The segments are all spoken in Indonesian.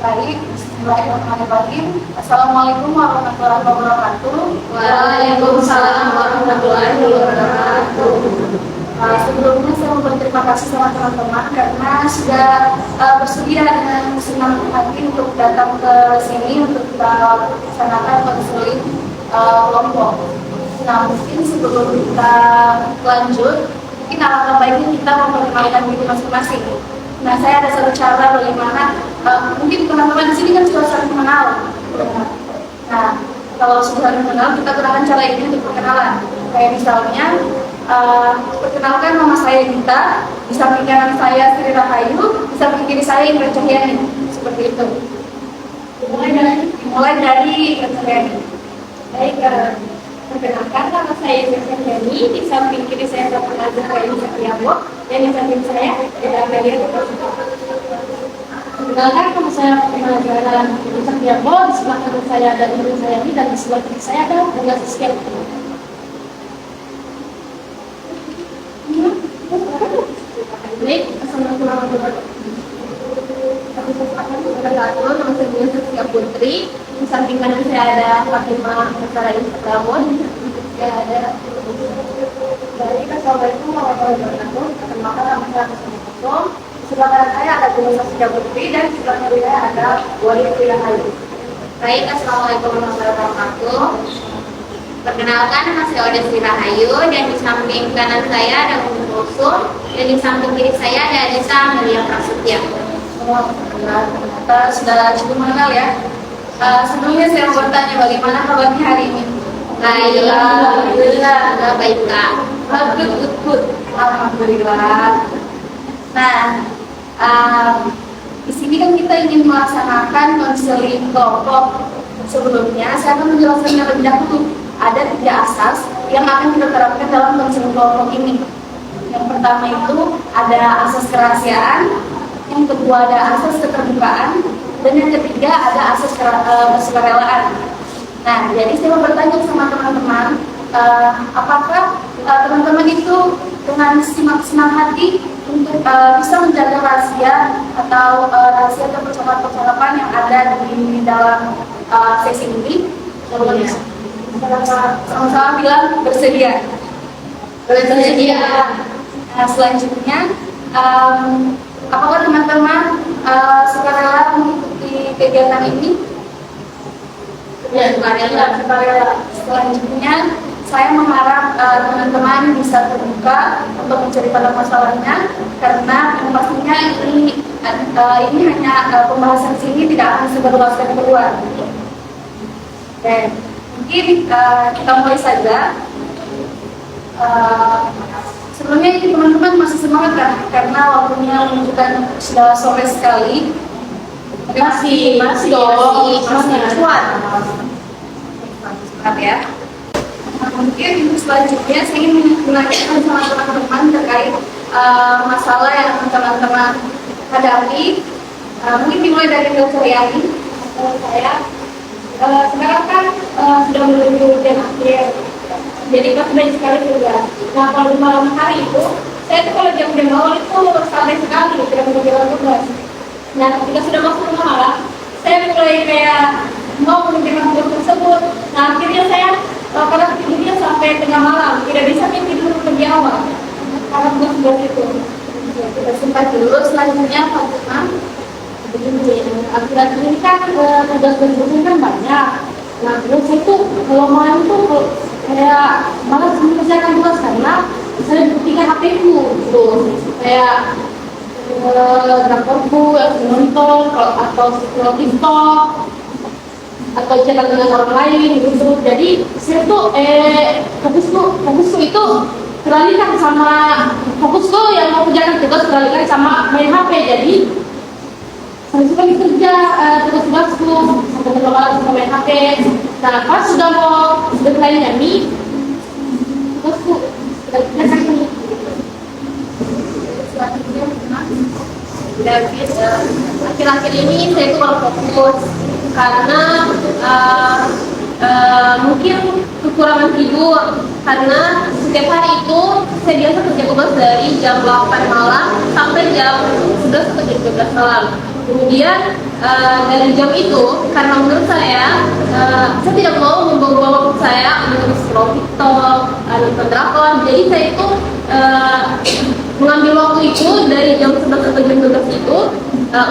Baik, bismillahirrahmanirrahim. Assalamualaikum warahmatullahi wabarakatuh. Waalaikumsalam warahmatullahi wabarakatuh. Sebelumnya saya mau berterima kasih sama teman-teman karena sudah bersedia dengan senang hati untuk datang ke sini untuk kita laksanakan konseling kelompok. Nah, mungkin sebelum kita lanjut, mungkin alangkah baiknya kita memperkenalkan diri masing-masing. Nah, saya ada satu cara bagaimana mungkin teman-teman di sini kan sudah saling mengenal. Nah, kalau sudah saling mengenal, kita gunakan cara ini untuk perkenalan. Kayak misalnya, perkenalkan nama saya Gita, di samping kanan saya Sri Rahayu, di samping kiri saya Indra Cahyani. Seperti itu. Dimulai dari Indra Cahyani. Baik, perkenalkan nama saya Indra Cahyani, di samping kiri saya Dr. Azhar Raini Setiawo, dan di samping saya ada Amelia Tutosuto. Perkenalkan nama saya Amelia Tutosuto Setiawo, di sebelah kanan saya ada Indra Cahyani, dan di sebelah kiri saya ada Amelia Setiawo. Baik, assalamualaikum warahmatullahi wabarakatuh. Nama saya Bunda Sofia Putri. Di samping kanan saya ada Fatimah Musara Instagramu. Di samping kiri saya ada. Baik, assalamualaikum warahmatullahi wabarakatuh. Perkenalkan nama saya Fatimah. Di sebelah kanan saya ada Bunda Sofia Putri dan di sebelah kiri saya ada Wali Priyahayu. Baik, assalamualaikum warahmatullahi wabarakatuh. Perkenalkan, nama saya Oda Sri Rahayu, dan di samping kanan saya ada Umum Kulsum, dan di samping kiri saya ada Anissa Amelia Prasetya. Kita sudah cukup mengenal ya. Sebelumnya saya mau bertanya, bagaimana kabarnya hari ini? Baik, alhamdulillah, baik Kak. Good. Alhamdulillah. Nah, di sini kan kita ingin melaksanakan konseling kelompok. Sebelumnya saya akan menjelaskannya lebih dahulu. Ada 3 asas yang akan kita terapkan dalam konseling kelompok ini. Yang pertama itu ada asas kerahasiaan, yang kedua ada asas keterbukaan, dan yang ketiga ada asas kesukarelaan. Nah, jadi saya mau bertanya sama teman-teman, apakah teman-teman itu dengan senang hati untuk bisa menjaga rahasia atau rahasia atau percakapan yang ada di dalam sesi ini? Sama-sama bilang bersedia. Bersedia. Nah, selanjutnya, apakah teman-teman sukarela mengikuti kegiatan ini? Ya, sukarela. Selanjutnya, saya mengharap teman-teman bisa terbuka untuk menceritakan masalahnya, karena yang pastinya ini hanya pembahasan sini tidak akan seberluaskan keluar. Oke, mungkin kita mulai saja. Sebelumnya ini teman-teman masih semangat kan? Karena waktunya menunjukkan sudah sore sekali. Masih kuat. Semangat ya. Nah, mungkin selanjutnya saya ingin menanyakan sama teman-teman terkait masalah yang teman-teman hadapi. Mungkin dimulai dari Mbak Cahyani. Saya sekarang kan sudah menuju jam akhir. Jadi kan banyak sekali juga. Nah, kalau di malam hari itu, saya tuh kalau jam-jam awal itu santai sekali, tidak mengerjakan tugas. Nah, ketika sudah masuk rumah malam, saya mulai kayak mau mengerjakan tugas tersebut. Nah, akhirnya saya pada tidurnya sampai tengah malam, tidak bisa tidur lebih awal karena tugas itu. Kita simpan dulu. Selanjutnya Fatimah. Begini, akhir-akhir ini kan tugas berikutnya kan banyak. Nah, terus saya tuh kalau malam tuh kayak malas menyelesaikan tugas karena saya buktikan HP-ku gitu. Kayak drakorku yang nonton atau scroll TikTok atau channel dengan orang lain gitu. Jadi saya tuh fokusku itu teralihkan sama fokusku yang mau kerjakan tugas teralihkan sama main HP. Jadi saya suka kerja tugas-tugasku sampai terlalu sama main HP. Nah, pas sudah mau deadline nyanyi, tugasku sudah selesai. David, akhir-akhir ini saya tuh kalau fokus karena mungkin kekurangan tidur, karena setiap hari itu saya biasa kerja tugas dari jam 8 malam sampai jam 11 atau jam 12 malam. Kemudian dari jam itu, karena menurut saya tidak mau membawa waktu saya untuk scroll TikTok, nonton drakor. Jadi saya itu mengambil waktu itu dari jam 11 atau jam 12 itu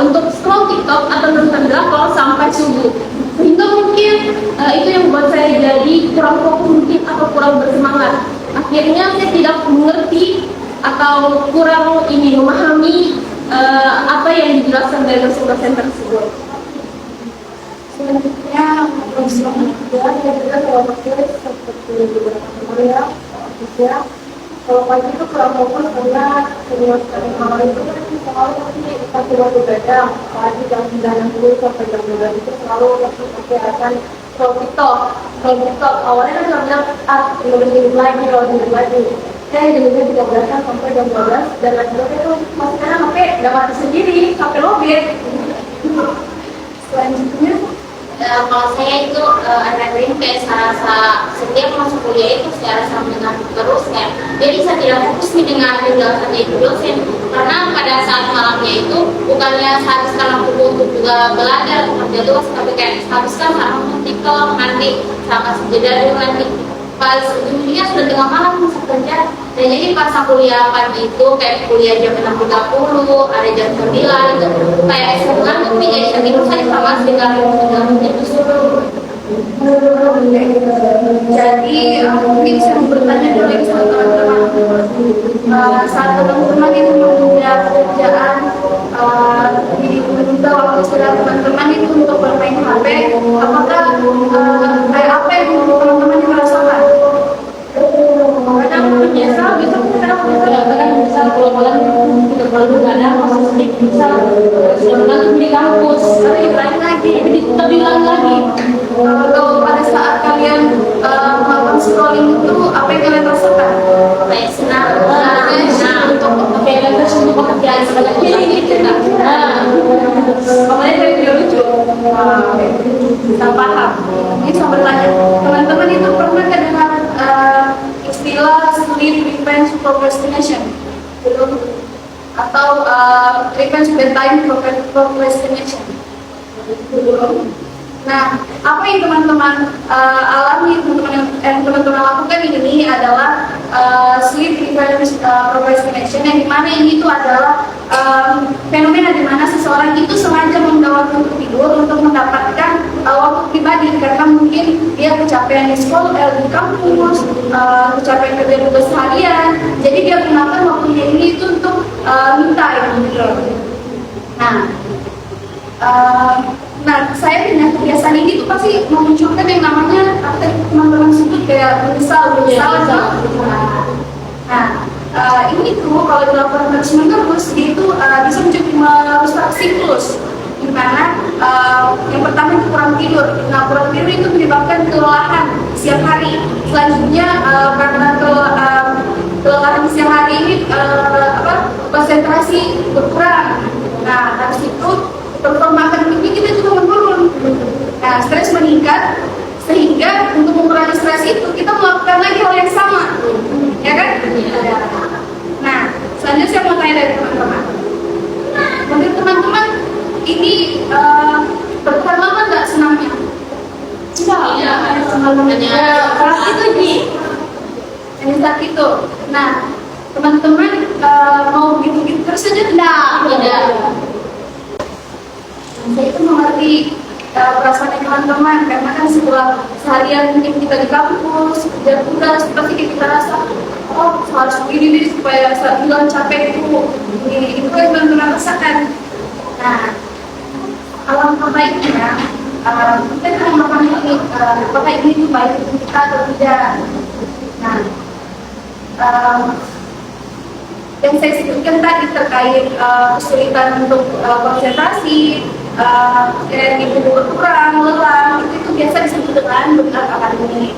untuk scroll TikTok atau nonton drakor sampai subuh. Sehingga mungkin itu yang membuat saya jadi kurang fokus mungkin atau kurang bersemangat. Akhirnya saya tidak mengerti atau kurang memahami apa yang dijelaskan dari dosen-dosen tersebut. Selanjutnya, program kedua yang juga kalau pakai seperti beberapa teman ya, kalau pagi itu kurang fokus karena semua sekali malam itu kan selalu pasti waktu begadang, apalagi jam 9 sampai jam 12 itu selalu pakai akan TikTok. Awalnya kan nggak bilang belum hidup lagi. Jam 13 sampai jam 12 dan laki-laki itu masih karena HP udah mati sendiri, HP lobet. Selanjutnya, kalau saya itu akhir-akhir ini kayak serasa setiap masuk kuliah itu saya rasa mendengar terus kayak jadi saya tidak fokus nih dengan penjelasannya itu dosen, karena pada saat malamnya itu bukannya sehabiskan waktu untuk juga belajar kerja luas, tapi kayak habiskan sama nonton TikTok, nanti sama jeda dulu, nanti pas ujungnya sudah tengah malam masuk kerja. Dan jadi pas aku kuliah pagi itu kayak kuliah jam 6.30, ada jam 9 gitu, kayak sebulan tuh jadi tidur saya sama dengan itu suruh. jadi mungkin saya mau bertanya dulu lagi sama teman-teman. Saat teman-teman itu menunda pekerjaan, menunda waktu istirahat teman-teman itu untuk bermain HP, apakah kayak apa yang teman-teman merasakan? Kadang biasa bisa kalau malam tidak terlalu begadang, masih sedikit bisa sebenarnya di kampus, tapi lain lagi, kita bilang lagi. Kalau pada saat kalian melakukan scrolling itu, apa yang kalian rasakan? Kayak senang, Untuk kayak untuk pekerjaan sebagai ini kita. Pokoknya dari video lucu. Kita paham. Ini saya bertanya, teman-teman itu pernah dengar istilah sleep revenge procrastination? Belum? Atau revenge bedtime procrastination? Belum? Nah, apa yang teman-teman alami, teman-teman lakukan ini adalah sleep revenge procrastination, yang dimana ini itu adalah fenomena dimana seseorang itu sengaja menunda waktu untuk tidur untuk mendapatkan waktu pribadi, karena mungkin dia kecapean di sekolah, di kampus, kecapean kerja tugas harian, jadi dia gunakan waktunya ini itu untuk minta gitu. Nah, saya punya kebiasaan ini tuh pasti memunculkan yang namanya teman-teman sebut kayak menyesal. Nah, ini tuh kalau dilakukan terus-menerus itu bisa merusak siklus, di mana yang pertama itu kurang tidur. Nah, kurang tidur itu menyebabkan kelelahan siang hari. Selanjutnya karena kelelahan siang hari ini konsentrasi berkurang. Nah, habis itu performa akademiknya kita juga menurun. Nah, stres meningkat, sehingga untuk mengurangi stres itu kita melakukan lagi hal yang sama, ya kan? Nah, selanjutnya saya mau tanya dari teman-teman. Menurut teman-teman, ini bertahan lama nggak senangnya? Tidak, hanya sakit lagi. Hanya sakit itu. Nah, teman-teman mau gitu-gitu terus saja tidak. Saya itu mengerti perasaan teman-teman, karena kan setelah seharian mungkin kita di kampus, kerja tugas, pasti kita rasa, harus begini supaya saat hilang capek itu yang teman-teman rasakan. Nah, alangkah baiknya kita bisa memahami apakah ini itu baik untuk kita atau tidak. Nah, yang saya sebutkan tadi terkait kesulitan untuk konsentrasi, itu berkurang, lelah, itu biasa disebut dengan benar akademik.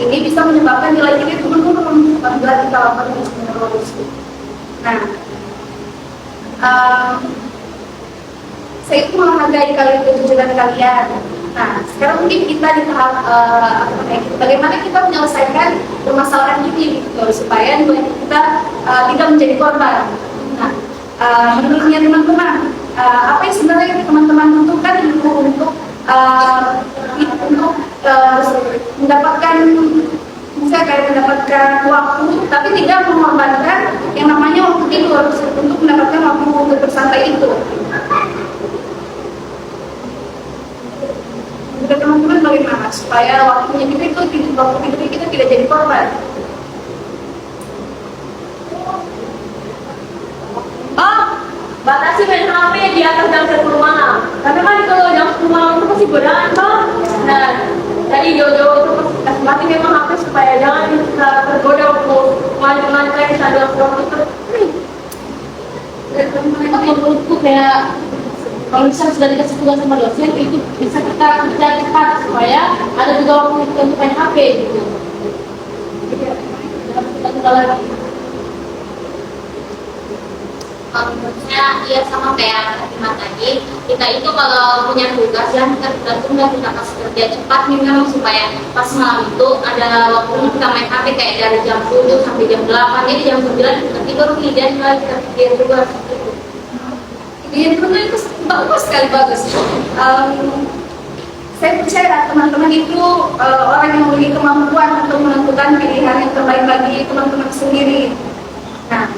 Ini bisa menyebabkan nilai kita itu menurun apabila kita lakukan terus-menerus. Nah, saya itu menghargai kejujuran kalian. Nah, sekarang mungkin kita di tahap bagaimana kita menyelesaikan permasalahan ini gitu, supaya nilai kita tidak menjadi korban. Nah, menurutnya teman-teman, apa yang sebenarnya teman-teman butuhkan itu untuk mendapatkan misalnya kayak mendapatkan waktu, tapi tidak mengorbankan yang namanya waktu tidur untuk mendapatkan waktu bersantai itu. Menurut teman-teman bagaimana supaya waktunya kita itu waktu tidur kita tidak jadi korban? Batasi main HP di atas jam 10 malam. Karena kan kalau jam 10 malam itu pasti godaan toh. Nah, jadi jauh-jauh itu pasti kasih mati memang HP supaya jangan kita tergoda untuk maju-maju kita dalam waktu itu. Menurutku kayak kalau misalnya sudah dikasih tugas sama dosen itu bisa kita kerja cepat supaya ada juga waktu kita untuk main HP gitu. Kita lagi. Menurut saya ya sama kayak Fatimah tadi, kita itu kalau punya tugas yang kita tunda kita kasih kerja cepat nih memang supaya pas malam itu ada waktu kita main HP kayak dari jam 7 sampai jam 8, jadi jam 9 kita tidur nih dan kita pikir juga seperti itu. Iya, teman-teman itu bagus sekali, bagus. Saya percaya teman-teman itu orang yang memiliki kemampuan untuk menentukan pilihan yang terbaik bagi teman-teman sendiri. Nah,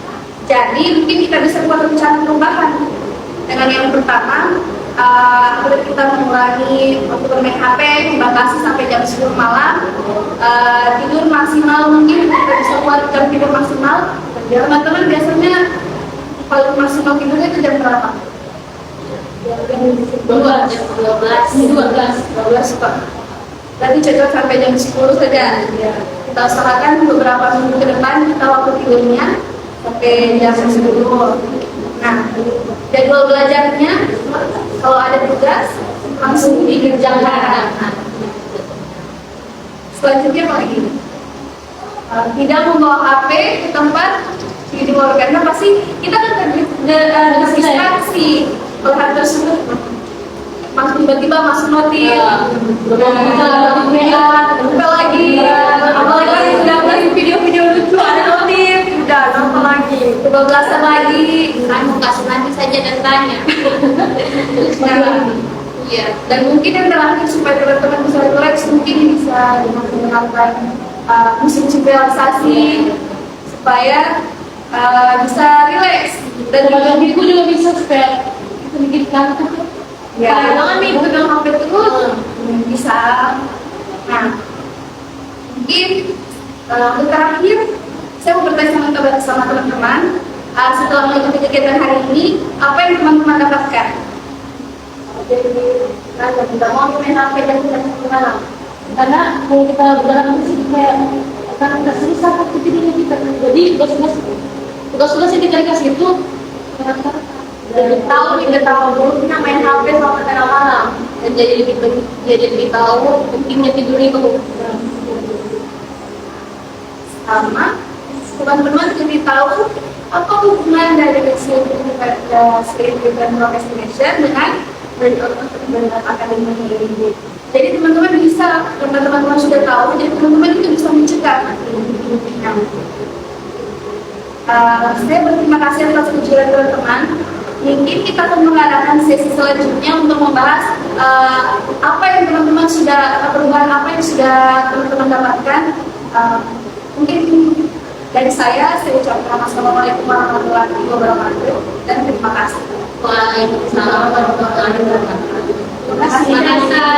jadi mungkin kita bisa buat rencana perubahan dengan yang pertama, kita mengurangi waktu bermain HP, dibatasi sampai jam 10 malam, tidur maksimal mungkin kita bisa buat jam tidur maksimal. Teman-teman biasanya kalau maksimal tidurnya itu jam berapa? Jam 12 Pak. Berarti cocok sampai jam 10 saja. Kita usahakan beberapa minggu ke depan kita waktu tidurnya sampai jam 10. Nah, jadwal belajarnya kalau ada tugas langsung dikerjakan. Selanjutnya apa lagi? Tidak membawa HP ke tempat di luar, karena pasti kita kan distraksi oleh hal tersebut. Tiba-tiba masuk notif, buka lagi, apalagi sudah beli video-video lucu ada notif, udah nonton lagi, kebablasan lagi, kamu kasih nanti saja dan tanya. Iya, dan mungkin yang terakhir supaya teman-teman bisa relax, mungkin bisa menggunakan musim-musim relaksasi supaya bisa relax. Dan Bagiku juga bisa supaya kita bikin kantor. ya, jangan nih pegang HP terus, bisa. Nah, mungkin untuk terakhir saya mau bertanya sama teman-teman, setelah mengikuti kegiatan hari ini, apa yang teman-teman dapatkan? Jadi, kita mau main HP dan kita malam. Karena kalau kita berjalan sih kayak karena nggak susah aktivitasnya kita. Jadi tugas-tugas yang kita dikasih itu Jadi tahu dulu kita main HP sama tengah malam. dan jadi lebih tahu pentingnya tidur itu. Sama teman-teman jadi tahu apa hubungan dari sleep and procrastination dengan akademik ini. Jadi teman-teman bisa, karena teman-teman sudah tahu, jadi teman-teman itu bisa mencegah. Saya berterima kasih atas kejujuran teman-teman. Mungkin kita akan mengadakan sesi selanjutnya untuk membahas apa yang teman-teman sudah, perubahan apa yang sudah teman-teman dapatkan. Mungkin dari saya ucapkan Assalamualaikum warahmatullahi wabarakatuh dan terima kasih. Waalaikumsalam warahmatullahi wabarakatuh. Terima kasih.